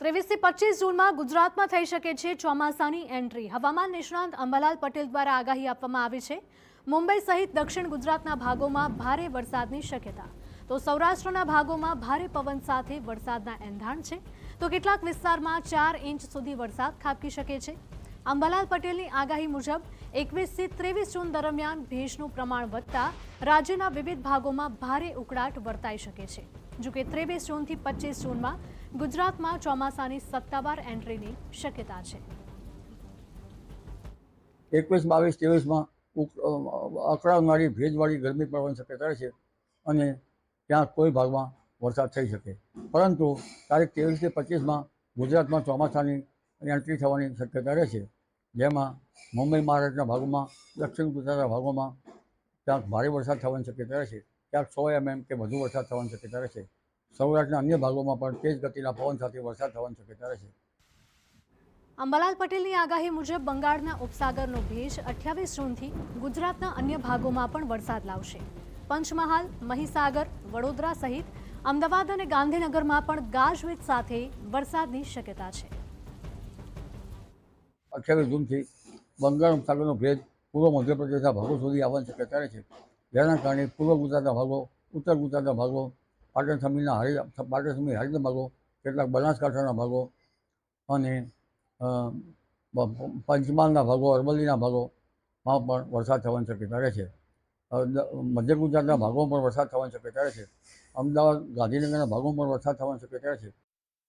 23 થી 25 જૂનમાં ગુજરાતમાં થઈ શકે છે ચોમાસાની એન્ટ્રી। હવામાન નિષ્ણાંત અંબાલાલ પટેલ દ્વારા આગાહી આપવામાં આવી છે। મુંબઈ સહિત દક્ષિણ ગુજરાતના ભાગોમાં ભારે વરસાદની શક્યતા, તો સૌરાષ્ટ્રના ભાગોમાં ભારે પવન સાથે વરસાદના એંધાણ છે, તો કેટલાક વિસ્તારમાં 4 ઇંચ સુધી વરસાદ ખાબકી શકે છે। અંબાલાલ પટેલની આગાહી મુજબ 21 થી 23 જૂન દરમિયાન ભેજનું પ્રમાણ વધતા રાજ્યના વિવિધ ભાગોમાં ભારે ઉકળાટ વર્તાઈ શકે છે। જો કે 23 જૂનથી 25 જૂનમાં ગુજરાતમાં ચોમાસાની સત્તાવાર એન્ટ્રીની શક્યતા છે। 21, 22, 23માં અકળાવનારી ભેજવાળી ગરમી પડવાની શક્યતા છે અને ત્યાં કોઈ ભાગમાં વરસાદ થઈ શકે, પરંતુ તારીખ 23 થી 25માં ગુજરાતમાં ચોમાસાની એન્ટ્રી થવાની શક્યતા રહેશે, જેમાં મુંબઈ મહારાષ્ટ્રના ભાગોમાં, દક્ષિણ ગુજરાતના ભાગોમાં ક્યાંક ભારે વરસાદ થવાની શક્યતા રહેશે, ક્યાંક 100 mm કે વધુ વરસાદ થવાની શક્યતા રહેશે। સૌરાષ્ટ્રના અન્ય ભાગોમાં પણ તેજ ગતિના પવન સાથે વરસાદ થવાની શક્યતા રહેશે। અંબાલાલ પટેલની આગાહી મુજબ બંગાળના ઉપસાગરનો ભેજ 28 જૂનથી ગુજરાતના અન્ય ભાગોમાં પણ વરસાદ લાવશે। પંચમહાલ, મહીસાગર, વડોદરા સહિત અમદાવાદ અને ગાંધીનગરમાં પણ ગાજવીજ સાથે વરસાદની શક્યતા છે। 28 જૂનથી બંગાળ ઉપસાગરનો ભેજ પૂર્વ મધ્યપ્રદેશના ભાગો સુધી આવવાની શક્યતા રહે છે, જેના કારણે પૂર્વ ગુજરાતના ભાગો, ઉત્તર ગુજરાતના ભાગો, પાટણ સમીપના હારીના ભાગો, કેટલાક બનાસકાંઠાના ભાગો અને પંચમહાલના ભાગો, અરવલ્લીના ભાગોમાં પણ વરસાદ થવાની શક્યતા રહે છે। મધ્ય ગુજરાતના ભાગોમાં પણ વરસાદ થવાની શક્યતા રહે છે। અમદાવાદ, ગાંધીનગરના ભાગોમાં પણ વરસાદ થવાની શક્યતા રહે છે।